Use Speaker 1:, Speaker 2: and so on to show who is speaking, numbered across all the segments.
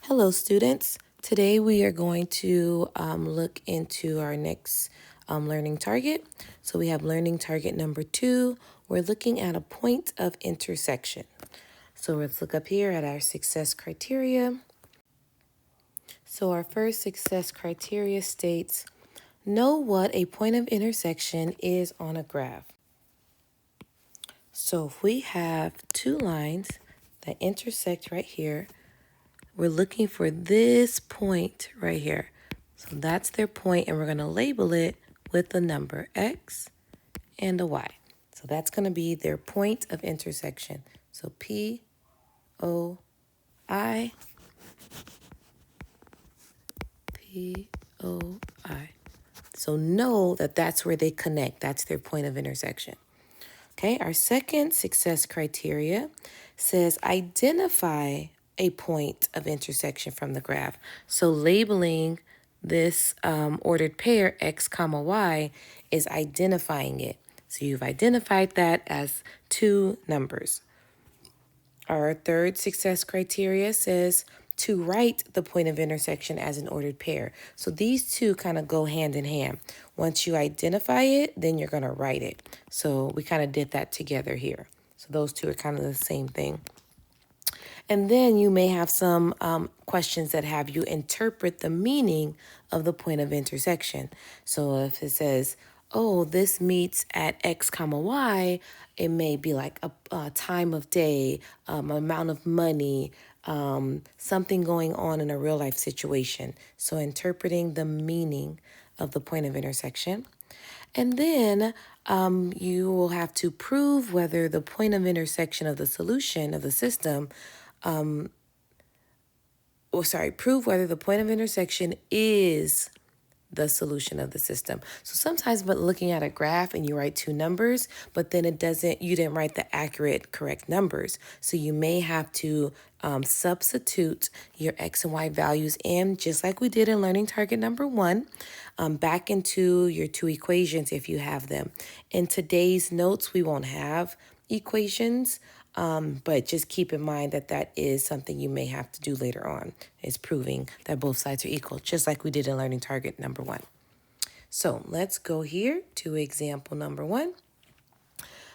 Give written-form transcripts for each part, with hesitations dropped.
Speaker 1: Hello, students. Today we are going to look into our next learning target. So we have learning target number 2. We're looking at a point of intersection. So let's look up here at our success criteria. So our first success criteria states, know what a point of intersection is on a graph. So if we have two lines that intersect right here, we're looking for this point right here. So that's their point, and we're going to label it with the number X and a Y. So that's going to be their point of intersection. So P-O-I, P-O-I. So know that that's where they connect. That's their point of intersection. Okay, our second success criteria says identify a point of intersection from the graph. So labeling this ordered pair x comma y is identifying it. So you've identified that as two numbers. Our third success criteria says to write the point of intersection as an ordered pair. So these two kind of go hand in hand. Once you identify it, then you're going to write it. So we kind of did that together here. So those two are kind of the same thing. And then you may have some questions that have you interpret the meaning of the point of intersection. So if it says, oh, this meets at X comma Y, it may be like a time of day, amount of money, something going on in a real life situation. So interpreting the meaning of the point of intersection. And then you will have to prove whether the point of intersection of the solution of the system, prove whether the point of intersection is the solution of the system. So sometimes but looking at a graph and you write two numbers, but then you didn't write the accurate, correct numbers. So you may have to substitute your X and Y values in, just like we did in learning target number 1, back into your two equations if you have them. In today's notes, we won't have equations, but just keep in mind that that is something you may have to do later on, is proving that both sides are equal, just like we did in learning target number 1. So let's go here to example number 1.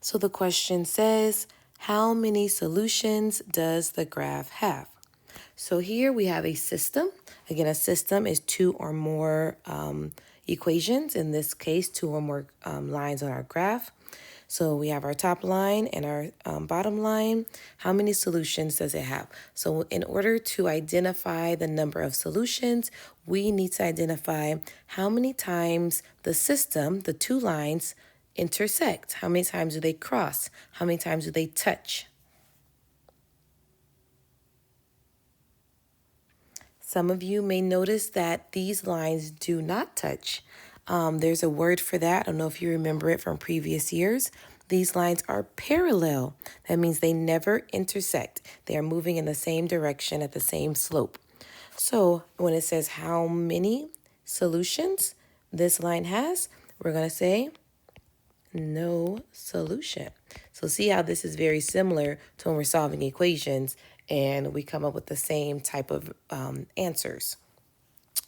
Speaker 1: So the question says, how many solutions does the graph have? So here we have a system. Again, a system is two or more equations. In this case, two or more lines on our graph. So we have our top line and our bottom line. How many solutions does it have? So in order to identify the number of solutions, we need to identify how many times the system, the two lines, intersect. How many times do they cross? How many times do they touch? Some of you may notice that these lines do not touch. There's a word for that. I don't know if you remember it from previous years. These lines are parallel. That means they never intersect. They are moving in the same direction at the same slope. So when it says how many solutions this line has, we're going to say no solution. So see how this is very similar to when we're solving equations and we come up with the same type of answers.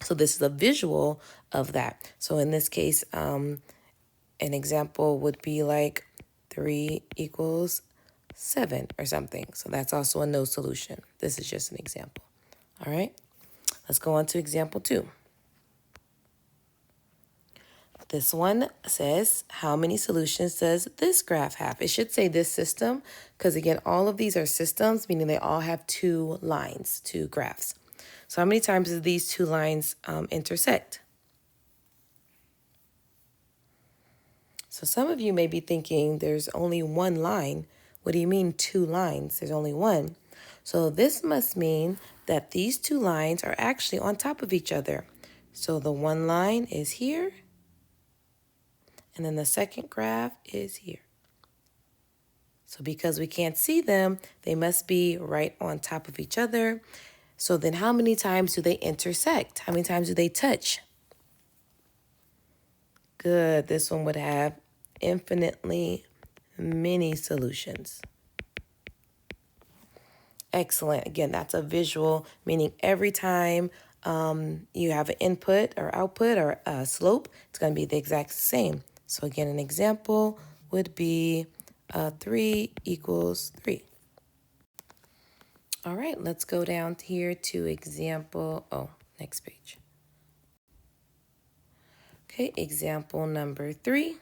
Speaker 1: So this is a visual of that. So in this case, an example would be like 3 equals 7 or something. So that's also a no solution. This is just an example. All right, let's go on to example 2. This one says, how many solutions does this graph have? It should say this system, because again, all of these are systems, meaning they all have two lines, two graphs. So how many times do these two lines intersect? So some of you may be thinking there's only one line. What do you mean two lines? There's only one. So this must mean that these two lines are actually on top of each other. So the one line is here, and then the second graph is here. So because we can't see them, they must be right on top of each other. So then how many times do they intersect? How many times do they touch? Good. This one would have infinitely many solutions. Excellent. Again, that's a visual, meaning every time you have an input or output or a slope, it's going to be the exact same. So again, an example would be 3 equals 3. All right, let's go down here to example, next page. Okay, example number 3.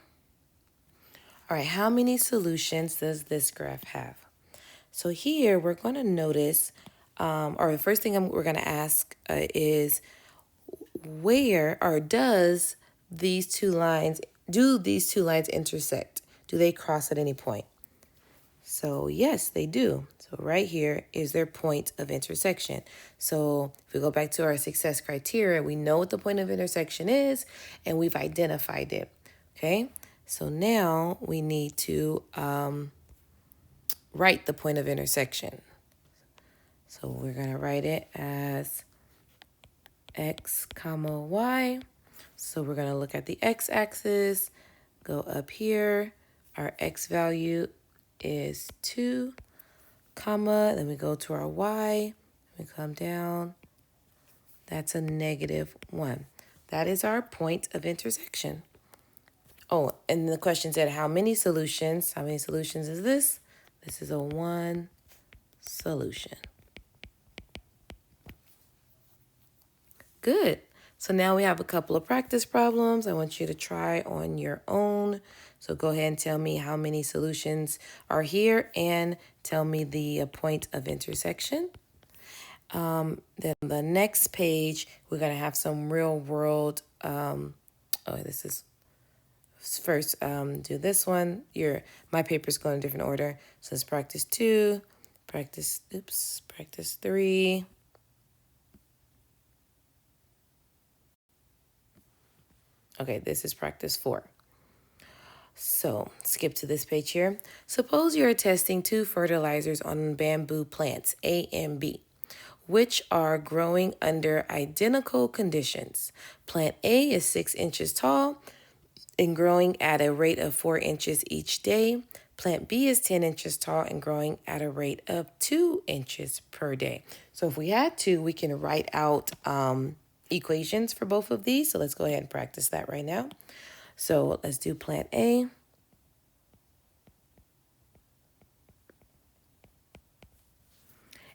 Speaker 1: All right, how many solutions does this graph have? So here we're going to notice, or the first thing we're going to ask is where or do these two lines intersect? Do they cross at any point? So yes, they do. So right here is their point of intersection. So if we go back to our success criteria, we know what the point of intersection is and we've identified it. Okay, so now we need to write the point of intersection. So we're going to write it as x comma y. So we're going to look at the x-axis, go up here. Our x value is 2, comma, then we go to our y, we come down. That's a -1. That is our point of intersection. Oh, and the question said how many solutions? How many solutions is this? This is a 1 solution. Good. So now we have a couple of practice problems I want you to try on your own. So go ahead and tell me how many solutions are here and tell me the point of intersection. Then the next page, we're going to have some real world. This is first do this one. My paper's going in a different order. So it's practice 2, practice 3. Okay, this is practice 4. So skip to this page here. Suppose you are testing 2 fertilizers on bamboo plants, A and B, which are growing under identical conditions. Plant A is 6 inches tall and growing at a rate of 4 inches each day. Plant B is 10 inches tall and growing at a rate of 2 inches per day. So if we had to, we can write out equations for both of these. So let's go ahead and practice that right now. So let's do plant A.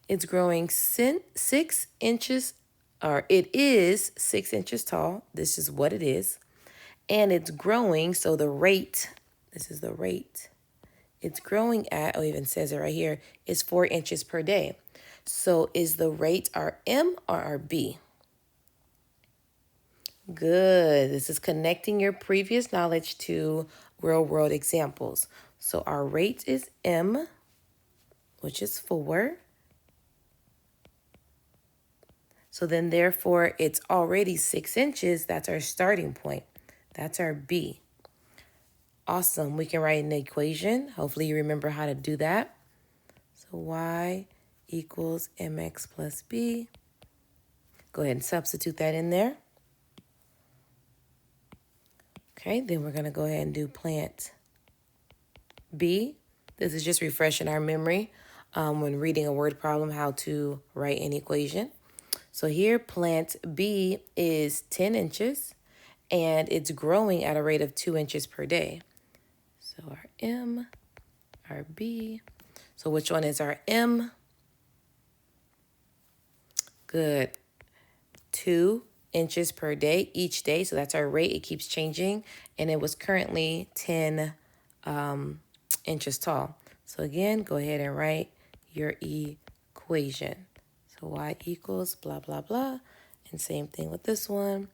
Speaker 1: It's growing 6 inches, or it is 6 inches tall. This is what it is. And it's growing, so the rate, this is the rate. It's growing at, even says it right here, is 4 inches per day. So is the rate our M or our B? Good. This is connecting your previous knowledge to real world examples. So our rate is M, which is 4. So then therefore it's already 6 inches. That's our starting point. That's our B. Awesome. We can write an equation. Hopefully you remember how to do that. So y equals mx plus b. Go ahead and substitute that in there. Okay, then we're going to go ahead and do plant B. This is just refreshing our memory when reading a word problem, how to write an equation. So here, plant B is 10 inches, and it's growing at a rate of 2 inches per day. So our M, our B. So which one is our M? Good. 2 inches per day each day. So that's our rate. It keeps changing. And it was currently 10 inches tall. So again, go ahead and write your equation. So y equals blah, blah, blah. And same thing with this one.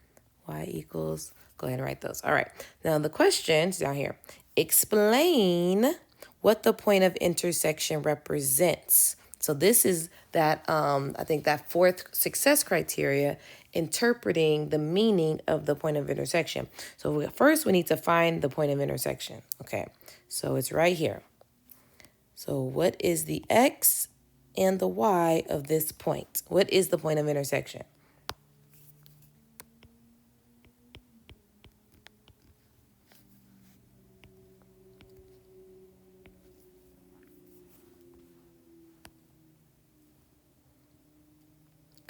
Speaker 1: Y equals, go ahead and write those. All right. Now the questions down here. Explain what the point of intersection represents. So this is that, I think that 4th success criteria, interpreting the meaning of the point of intersection. So first we need to find the point of intersection. Okay, so it's right here. So what is the x and the y of this point? What is the point of intersection?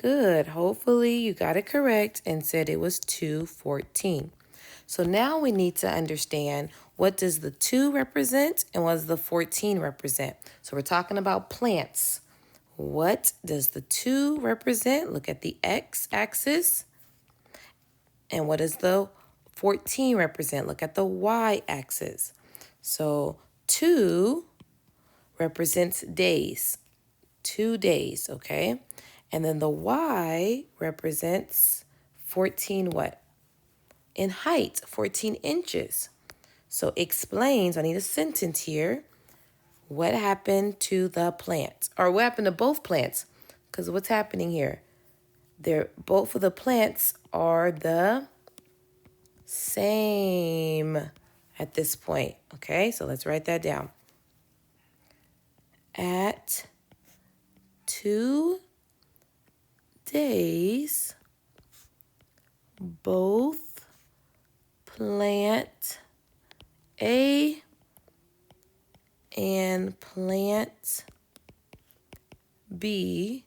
Speaker 1: Good. Hopefully you got it correct and said it was 214. So now we need to understand, what does the 2 represent and what does the 14 represent? So we're talking about plants. What does the 2 represent? Look at the x-axis. And what does the 14 represent? Look at the y-axis. So 2 represents days. 2 days, okay? And then the y represents 14 what? In height, 14 inches. So explains, I need a sentence here, what happened to the plants, or what happened to both plants? Because what's happening here? Both of the plants are the same at this point. Okay, so let's write that down. At 2 days, both plant A and plant B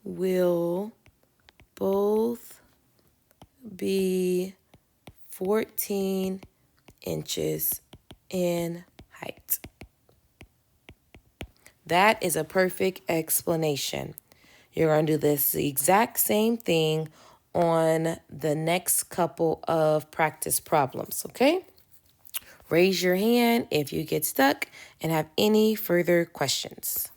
Speaker 1: will both be 14 inches in height. That is a perfect explanation. You're going to do this the exact same thing on the next couple of practice problems, okay? Raise your hand if you get stuck and have any further questions.